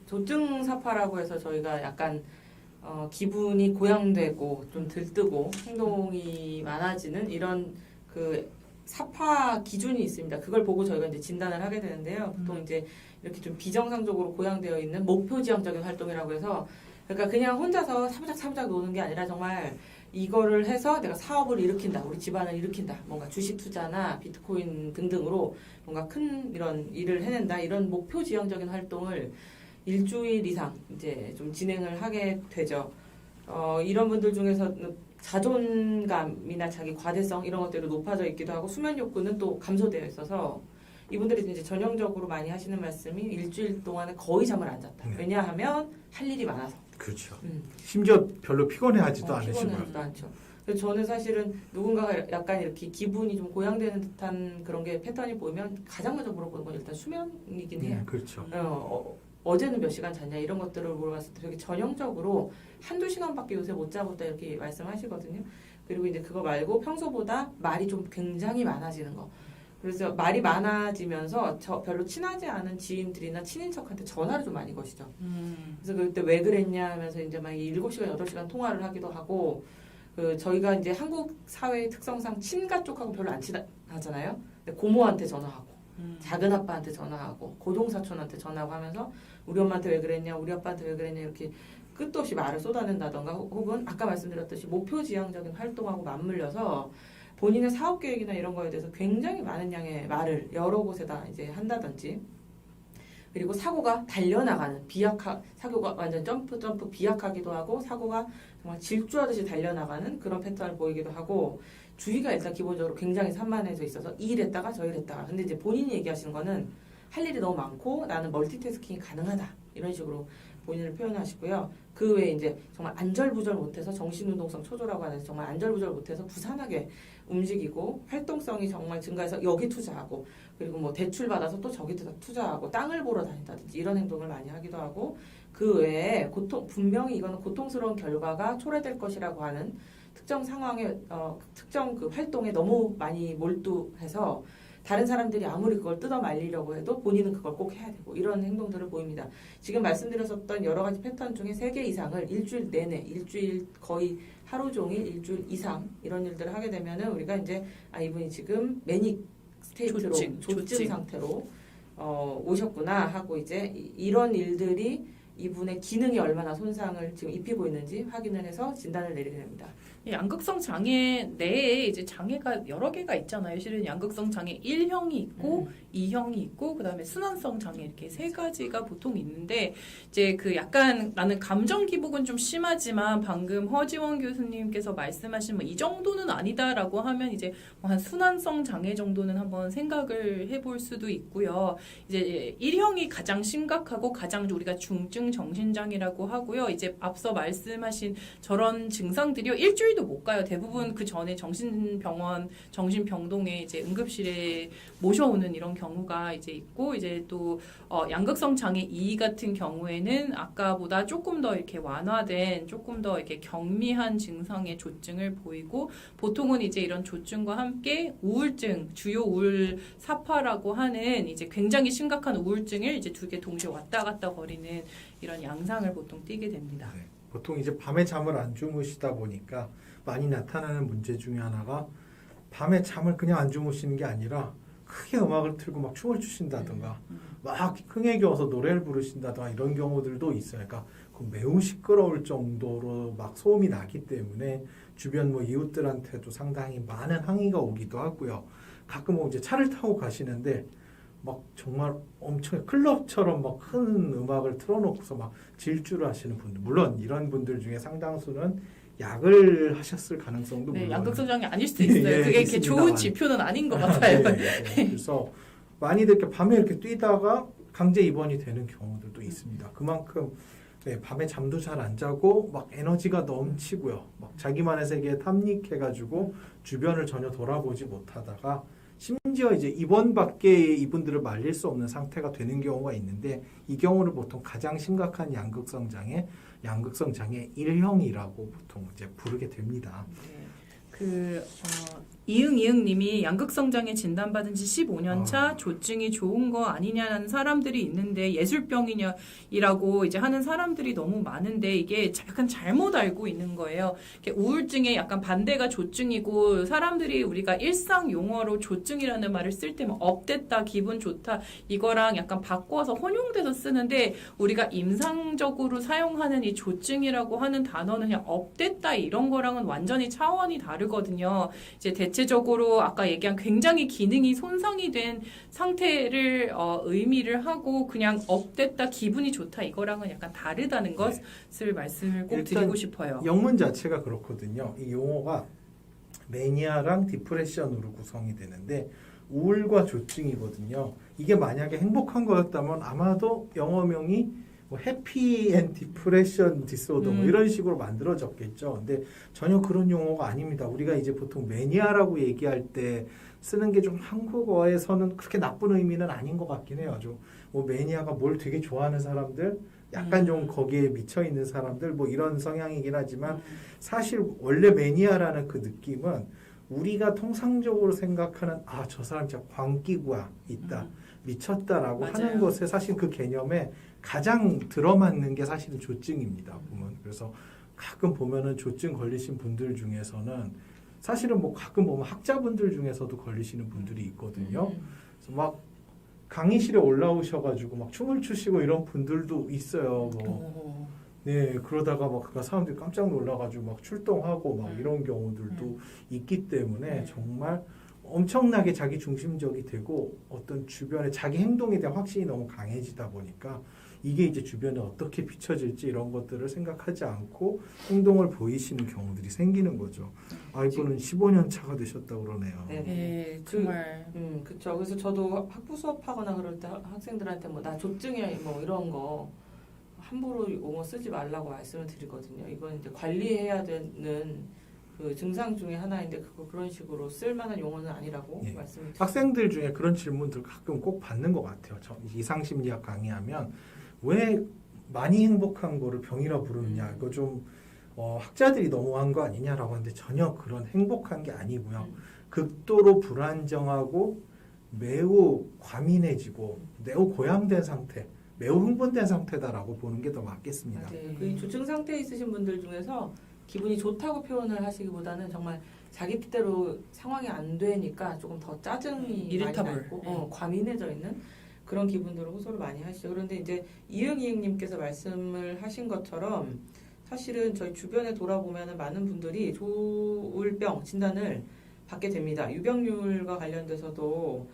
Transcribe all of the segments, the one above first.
조증사파라고 해서 저희가 약간 기분이 고양되고 좀 들뜨고 행동이 많아지는 이런 그 사파 기준이 있습니다. 그걸 보고 저희가 이제 진단을 하게 되는데요. 보통 이제 이렇게 좀 비정상적으로 고양되어 있는 목표 지향적인 활동이라고 해서 그러니까 그냥 혼자서 사부작 노는 게 아니라 정말 이거를 해서 내가 사업을 일으킨다, 우리 집안을 일으킨다, 뭔가 주식 투자나 비트코인 등등으로 뭔가 큰 이런 일을 해낸다, 이런 목표 지향적인 활동을 일주일 이상 이제 좀 진행을 하게 되죠. 이런 분들 중에서 자존감이나 자기 과대성 이런 것들이 높아져 있기도 하고 수면 욕구는 또 감소되어 있어서 이분들이 이제 전형적으로 많이 하시는 말씀이 일주일 동안은 거의 잠을 안 잤다. 네. 왜냐하면 할 일이 많아서. 그렇죠. 심지어 별로 피곤해하지도 않으시고요. 피곤하지도 않죠. 그래서 저는 사실은 누군가가 약간 이렇게 기분이 좀 고양되는 듯한 그런 게 패턴이 보이면 가장 먼저 물어보는 건 일단 수면이긴 해요. 그렇죠. 어제는 몇 시간 잤냐 이런 것들을 물어봤을 때 되게 전형적으로 한두 시간밖에 요새 못 자고 있다 이렇게 말씀하시거든요. 그리고 이제 그거 말고 평소보다 말이 좀 굉장히 많아지는 거. 그래서 말이 많아지면서 별로 친하지 않은 지인들이나 친인척한테 전화를 좀 많이 거시죠. 그래서 그때 왜 그랬냐 하면서 이제 막 7시간, 8시간 통화를 하기도 하고, 저희가 이제 한국 사회의 특성상 친가 쪽하고 별로 안 친하잖아요. 근데 고모한테 전화하고, 작은 아빠한테 전화하고, 고동사촌한테 전화하고 하면서 우리 엄마한테 왜 그랬냐, 우리 아빠한테 왜 그랬냐 이렇게 끝도 없이 말을 쏟아낸다던가 혹은 아까 말씀드렸듯이 목표 지향적인 활동하고 맞물려서 본인의 사업 계획이나 이런 거에 대해서 굉장히 많은 양의 말을 여러 곳에다 이제 한다든지 그리고 사고가 달려나가는 사고가 완전 점프 비약하기도 하고 사고가 정말 질주하듯이 달려나가는 그런 패턴을 보이기도 하고 주의가 일단 기본적으로 굉장히 산만해져 있어서 이 일 했다가 저 일 했다가 근데 이제 본인이 얘기하시는 거는 할 일이 너무 많고 나는 멀티태스킹이 가능하다 이런 식으로 본인을 표현하시고요. 그 외에 이제 정말 안절부절 못해서 정신운동성 초조라고 하는 정말 안절부절 못해서 부산하게 움직이고 활동성이 정말 증가해서 여기 투자하고 그리고 뭐 대출 받아서 또 저기 투자하고 땅을 보러 다닌다든지 이런 행동을 많이 하기도 하고 그 외에 분명히 이거는 고통스러운 결과가 초래될 것이라고 하는 특정 상황에 특정 그 활동에 너무 많이 몰두해서 다른 사람들이 아무리 그걸 뜯어 말리려고 해도 본인은 그걸 꼭 해야 되고 이런 행동들을 보입니다. 지금 말씀드렸었던 여러 가지 패턴 중에 3개 이상을 일주일 내내, 일주일 거의 하루 종일, 일주일 이상 이런 일들을 하게 되면은 우리가 이제 이분이 지금 매닉 스테이트로 조증 상태로 오셨구나 하고 이제 이런 일들이 이분의 기능이 얼마나 손상을 지금 입히고 있는지 확인을 해서 진단을 내리게 됩니다. 양극성 장애 내에 이제 장애가 여러 개가 있잖아요. 실은 양극성 장애 1형이 있고 2형이 있고 그다음에 순환성 장애 이렇게 3가지가 보통 있는데 이제 그 약간 나는 감정 기복은 좀 심하지만 방금 허지원 교수님께서 말씀하신 뭐 이 정도는 아니다라고 하면 이제 뭐 한 순환성 장애 정도는 한번 생각을 해볼 수도 있고요. 이제 1형이 가장 심각하고 가장 우리가 중증 정신장애라고 하고요. 이제 앞서 말씀하신 저런 증상들이요. 일주일도 못 가요. 대부분 그 전에 정신병동에 이제 응급실에 모셔오는 이런 경우가 이제 있고, 이제 또, 양극성 장애 2 같은 경우에는 아까보다 조금 더 이렇게 완화된, 조금 더 이렇게 경미한 증상의 조증을 보이고, 보통은 이제 이런 조증과 함께 우울증, 주요 우울 사파라고 하는 이제 굉장히 심각한 우울증을 이제 2개 동시에 왔다 갔다 거리는 이런 양상을 보통 띠게 됩니다. 네. 보통 이제 밤에 잠을 안 주무시다 보니까 많이 나타나는 문제 중에 하나가 밤에 잠을 그냥 안 주무시는 게 아니라 크게 음악을 틀고 막 춤을 추신다든가 막 흥에 겨워서 노래를 부르신다든가 이런 경우들도 있어요. 그러니까 매우 시끄러울 정도로 막 소음이 나기 때문에 주변 뭐 이웃들한테도 상당히 많은 항의가 오기도 하고요. 가끔 뭐 이제 차를 타고 가시는데 막 정말 엄청 클럽처럼 막 큰 음악을 틀어놓고서 막 질주를 하시는 분들, 물론 이런 분들 중에 상당수는 약을 하셨을 가능성도 네, 물론 양극성 장애 아닐 수도 있어요. 예, 그게 이렇게 좋은 지표는 아닌 것 같아요. 그래서 많이들 이렇게 밤에 이렇게 뛰다가 강제 입원이 되는 경우들도 있습니다. 그만큼 밤에 잠도 잘 안 자고 막 에너지가 넘치고요. 막 자기만의 세계에 탐닉해가지고 주변을 전혀 돌아보지 못하다가 심지어 이제 입원 밖에 이분들을 말릴 수 없는 상태가 되는 경우가 있는데 이 경우를 보통 가장 심각한 양극성 장애 1형이라고 보통 이제 부르게 됩니다. 네. 이응님이 양극성 장애 진단받은 지 15년 차 조증이 좋은 거 아니냐는 사람들이 있는데 예술병이냐이라고 이제 하는 사람들이 너무 많은데 이게 약간 잘못 알고 있는 거예요. 우울증에 약간 반대가 조증이고 사람들이 우리가 일상 용어로 조증이라는 말을 쓸 때면 업됐다, 기분 좋다 이거랑 약간 바꿔서 혼용돼서 쓰는데 우리가 임상적으로 사용하는 이 조증이라고 하는 단어는 그냥 업됐다 이런 거랑은 완전히 차원이 다르거든요. 이제 대체적으로 아까 얘기한 굉장히 기능이 손상이 된 상태를 의미를 하고 그냥 업됐다 기분이 좋다 이거랑은 약간 다르다는 것을 말씀을 꼭 드리고 싶어요. 영문 자체가 그렇거든요. 이 용어가 매니아랑 디프레션으로 구성이 되는데 우울과 조증이거든요. 이게 만약에 행복한 거였다면 아마도 영어명이 뭐 해피 앤 디프레션 디소더 뭐 이런 식으로 만들어졌겠죠. 근데 전혀 그런 용어가 아닙니다. 우리가 이제 보통 매니아라고 얘기할 때 쓰는 게 좀 한국어에서는 그렇게 나쁜 의미는 아닌 것 같긴 해요. 좀 뭐 매니아가 뭘 되게 좋아하는 사람들, 약간 좀 거기에 미쳐 있는 사람들 뭐 이런 성향이긴 하지만 사실 원래 매니아라는 그 느낌은 우리가 통상적으로 생각하는 저 사람 진짜 광기가 있다, 미쳤다라고 맞아요. 하는 것에 사실 그 개념에 가장 들어맞는 게 사실은 조증입니다. 보면 그래서 가끔 보면은 조증 걸리신 분들 중에서는 사실은 뭐 가끔 보면 학자분들 중에서도 걸리시는 분들이 있거든요. 그래서 막 강의실에 올라오셔가지고 막 춤을 추시고 이런 분들도 있어요. 뭐. 네, 그러다가 막 사람들이 깜짝 놀라가지고 막 출동하고 막 이런 경우들도 있기 때문에 정말 엄청나게 자기 중심적이 되고 어떤 주변에 자기 행동에 대한 확신이 너무 강해지다 보니까 이게 이제 주변에 어떻게 비춰질지 이런 것들을 생각하지 않고 행동을 보이시는 경우들이 생기는 거죠. 이분은 15년 차가 되셨다고 그러네요. 네, 정말. 그렇죠. 그래서 저도 학부 수업하거나 그럴 때 학생들한테 뭐 나 조증이야 뭐 이런 거 함부로 용어 쓰지 말라고 말씀을 드리거든요. 이건 이제 관리해야 되는 그 증상 중에 하나인데 그런 식으로 쓸만한 용어는 아니라고 말씀을 드립니다. 학생들 중에 그런 질문들 가끔 꼭 받는 것 같아요. 저 이상심리학 강의하면 왜 많이 행복한 거를 병이라 부르느냐. 이거 좀 학자들이 너무한 거 아니냐라고 하는데 전혀 그런 행복한 게 아니고요. 극도로 불안정하고 매우 과민해지고 매우 고양된 상태, 매우 흥분된 상태다라고 보는 게 더 맞겠습니다. 맞아요. 그 조증 상태에 있으신 분들 중에서 기분이 좋다고 표현을 하시기보다는 정말 자기 뜻대로 상황이 안 되니까 조금 더 짜증이 많이 나고 과민해져 있는 그런 기분들을 호소를 많이 하시죠. 그런데 이제 이응님께서 말씀을 하신 것처럼 사실은 저희 주변에 돌아보면 많은 분들이 조울병 진단을 받게 됩니다. 유병률과 관련돼서도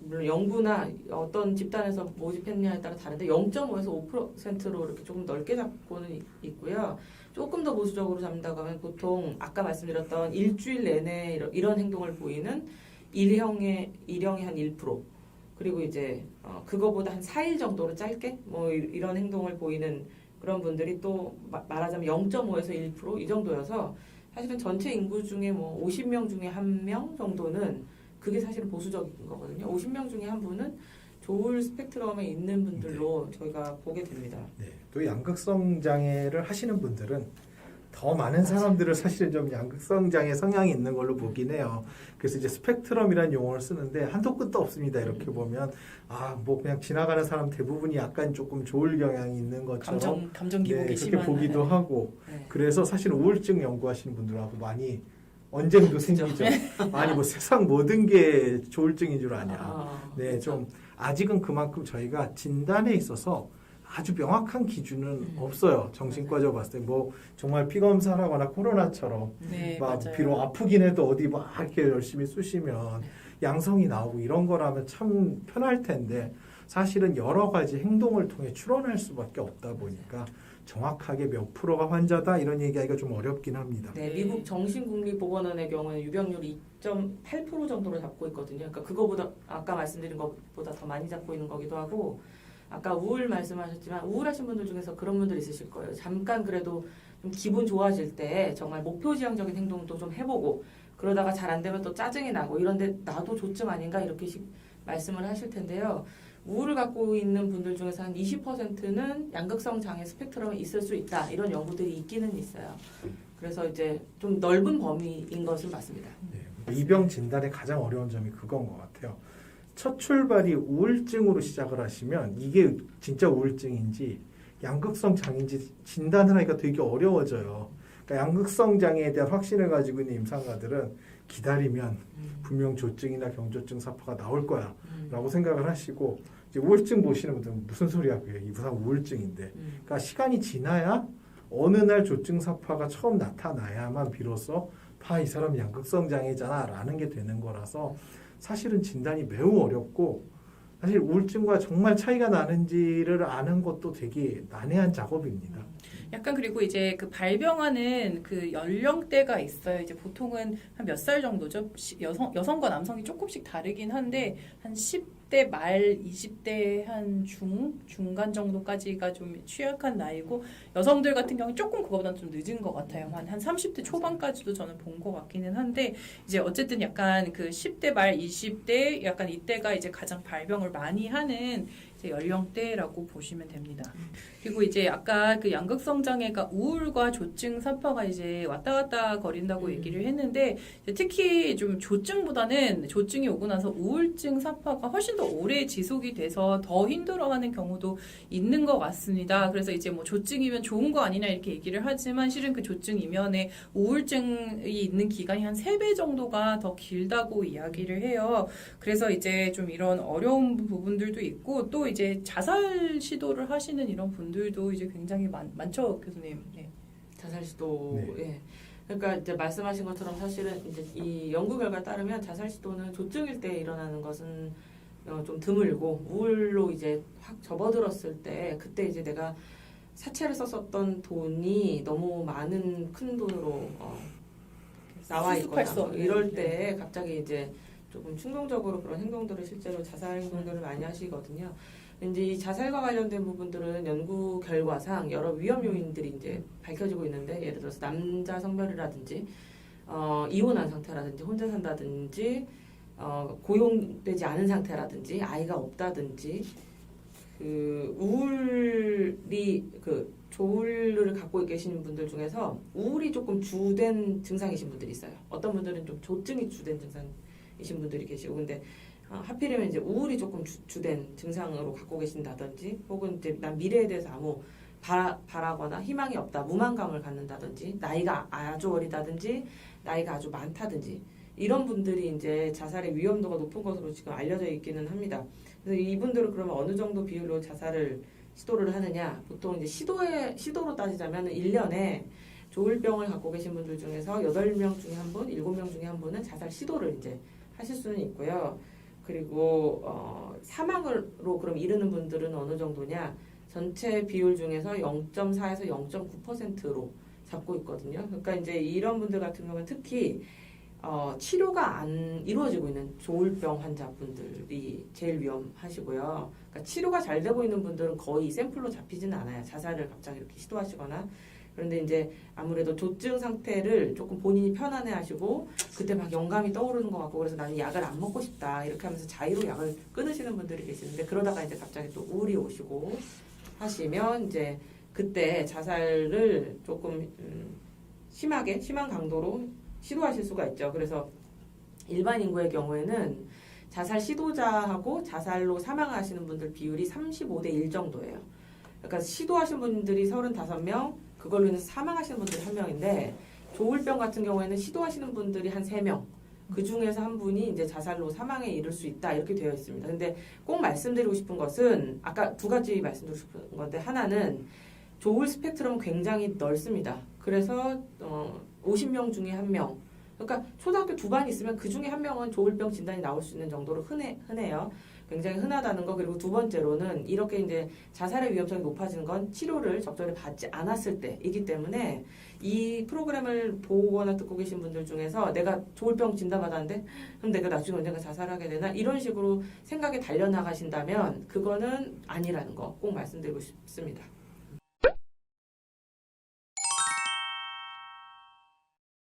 물론 연구나 어떤 집단에서 모집했냐에 따라 다른데 0.5에서 5%로 이렇게 조금 넓게 잡고는 있고요. 조금 더 보수적으로 잡는다고 하면 보통 아까 말씀드렸던 일주일 내내 이런 행동을 보이는 일형의 한 1%, 그리고 이제 그거보다 한 4일 정도로 짧게 뭐 이런 행동을 보이는 그런 분들이 또 말하자면 0.5에서 1%이 정도여서 사실은 전체 인구 중에 뭐 50명 중에 1명 정도는 그게 사실은 보수적인 거거든요. 50명 중에 한 분은 조울 스펙트럼에 있는 분들로 저희가 보게 됩니다. 네, 또 양극성 장애를 하시는 분들은 더 많은 사람들을 사실은 좀 양극성 장애 성향이 있는 걸로 보긴 해요. 그래서 이제 스펙트럼이라는 용어를 쓰는데 한도 끝도 없습니다. 이렇게 보면 뭐 그냥 지나가는 사람 대부분이 약간 조금 조울 경향이 있는 것처럼 감정 기복이 그렇게 심한 보기도 하고 네. 그래서 사실 우울증 연구하시는 분들하고 많이 언쟁도 생기죠. 아니 뭐 세상 모든 게 조울증인 줄 아냐. 네, 그렇죠. 좀 아직은 그만큼 저희가 진단에 있어서 아주 명확한 기준은 없어요. 정신과적으로 봤을 때 뭐 정말 피검사를 하거나 코로나처럼 네, 막 맞아요. 비록 아프긴 해도 어디 막 이렇게 열심히 쑤시면 양성이 나오고 이런 거라면 참 편할 텐데 사실은 여러 가지 행동을 통해 추론할 수밖에 없다 보니까 정확하게 몇 프로가 환자다 이런 얘기하기가 좀 어렵긴 합니다. 네, 미국 정신국립보건원의 경우는 유병률이 2.8% 정도로 잡고 있거든요. 그러니까 그거보다 아까 말씀드린 것보다 더 많이 잡고 있는 거기도 하고 아까 우울 말씀하셨지만 우울하신 분들 중에서 그런 분들 있으실 거예요. 잠깐 그래도 좀 기분 좋아질 때 정말 목표지향적인 행동도 좀 해보고 그러다가 잘 안 되면 또 짜증이 나고 이런데 나도 조증 아닌가 이렇게씩 말씀을 하실 텐데요. 우울을 갖고 있는 분들 중에서 한 20%는 양극성 장애 스펙트럼에 있을 수 있다. 이런 연구들이 있기는 있어요. 그래서 이제 좀 넓은 범위인 것은 맞습니다. 네. 이병 진단의 가장 어려운 점이 그건 것 같아요. 첫 출발이 우울증으로 시작을 하시면 이게 진짜 우울증인지 양극성 장애인지 진단을 하기가 되게 어려워져요. 그러니까 양극성 장애에 대한 확신을 가지고 있는 임상가들은 기다리면 분명 조증이나 경조증 사파가 나올 거야 라고 생각을 하시고, 이제 우울증 보시는 분들은 무슨 소리야 그게, 이 부상 우울증인데. 그러니까 시간이 지나야 어느 날 조증 사파가 처음 나타나야만 비로소 이 사람 양극성 장애잖아 라는 게 되는 거라서 사실은 진단이 매우 어렵고, 사실 우울증과 정말 차이가 나는지를 아는 것도 되게 난해한 작업입니다. 약간 그리고 이제 그 발병하는 그 연령대가 있어요. 이제 보통은 한 몇 살 정도죠? 여성과 남성이 조금씩 다르긴 한데 한 10대 말 20대 한 중간 정도까지가 좀 취약한 나이고, 여성들 같은 경우는 조금 그거보다는 좀 늦은 것 같아요. 한 30대 초반까지도 저는 본 것 같기는 한데, 이제 어쨌든 약간 그 10대 말 20대 약간 이때가 이제 가장 발병을 많이 하는 이제 연령대라고 보시면 됩니다. 그리고 이제 아까 그 양극성 장애가 우울과 조증 사파가 이제 왔다 갔다 거린다고 얘기를 했는데, 특히 좀 조증보다는 조증이 오고 나서 우울증 사파가 훨씬 더 오래 지속이 돼서 더 힘들어하는 경우도 있는 것 같습니다. 그래서 이제 뭐 조증이면 좋은 거 아니냐 이렇게 얘기를 하지만, 실은 그 조증 이면에 우울증이 있는 기간이 한 3배 정도가 더 길다고 이야기를 해요. 그래서 이제 좀 이런 어려운 부분들도 있고, 또 이제 자살 시도를 하시는 이런 분들도 이제 굉장히 많죠, 교수님. 네. 자살 시도. 네. 예. 그러니까 이제 말씀하신 것처럼 사실은 이제 이 연구 결과에 따르면 자살 시도는 조증일 때 일어나는 것은 좀 드물고, 우울로 이제 확 접어들었을 때, 그때 이제 내가 사채를 썼었던 돈이 너무 많은 큰 돈으로 나와 있거나 수습할 수 없는. 이럴 때 갑자기 이제 조금 충동적으로 그런 행동들을, 실제로 자살 행동들을 많이 하시거든요. 이제 이 자살과 관련된 부분들은 연구 결과상 여러 위험 요인들이 이제 밝혀지고 있는데, 예를 들어서 남자 성별이라든지 이혼한 상태라든지 혼자 산다든지 고용되지 않은 상태라든지 아이가 없다든지, 그 우울이 그 조울을 갖고 계시는 분들 중에서 우울이 조금 주된 증상이신 분들이 있어요. 어떤 분들은 좀 조증이 주된 증상이신 분들이 계시고, 근데 하필이면 이제 우울이 조금 주된 증상으로 갖고 계신다든지, 혹은 이제 난 미래에 대해서 아무 바라거나 희망이 없다, 무망감을 갖는다든지, 나이가 아주 어리다든지, 나이가 아주 많다든지, 이런 분들이 이제 자살의 위험도가 높은 것으로 지금 알려져 있기는 합니다. 그래서 이분들은 그러면 어느 정도 비율로 자살을 시도를 하느냐? 보통 이제 시도로 따지자면 1년에 조울병을 갖고 계신 분들 중에서 8명 중에 한 분, 7명 중에 한 분은 자살 시도를 이제 하실 수는 있고요. 그리고 사망으로 그럼 이르는 분들은 어느 정도냐? 전체 비율 중에서 0.4에서 0.9%로 잡고 있거든요. 그러니까 이제 이런 분들 같은 경우는 특히 치료가 안 이루어지고 있는 조울병 환자분들이 제일 위험하시고요. 그러니까 치료가 잘 되고 있는 분들은 거의 샘플로 잡히지는 않아요. 자살을 갑자기 이렇게 시도하시거나. 그런데 이제 아무래도 조증 상태를 조금 본인이 편안해하시고, 그때 막 영감이 떠오르는 것 같고, 그래서 나는 약을 안 먹고 싶다 이렇게 하면서 자의로 약을 끊으시는 분들이 계시는데, 그러다가 이제 갑자기 또 우울이 오시고 하시면 이제 그때 자살을 조금 심한 강도로 시도하실 수가 있죠. 그래서 일반 인구의 경우에는 자살 시도자하고 자살로 사망하시는 분들 비율이 35대 1 정도예요. 그러니까 시도하신 분들이 35명, 그걸로 인해서 사망하시는 분들이 1명인데, 조울병 같은 경우에는 시도하시는 분들이 한 3명, 그 중에서 한 분이 이제 자살로 사망에 이를 수 있다 이렇게 되어 있습니다. 근데 꼭 말씀드리고 싶은 것은, 아까 2가지 말씀드리고 싶은 건데, 하나는 조울 스펙트럼은 굉장히 넓습니다. 그래서 50명 중에 1명, 그러니까 초등학교 2반 있으면 그 중에 1명은 조울병 진단이 나올 수 있는 정도로 흔해요. 굉장히 흔하다는 거. 그리고 두 번째로는 이렇게 이제 자살의 위험성이 높아지는 건 치료를 적절히 받지 않았을 때이기 때문에, 이 프로그램을 보거나 듣고 계신 분들 중에서 내가 조울병 진단받았는데 그럼 내가 나중에 언젠가 자살하게 되나, 이런 식으로 생각에 달려나가신다면 그거는 아니라는 거 꼭 말씀드리고 싶습니다.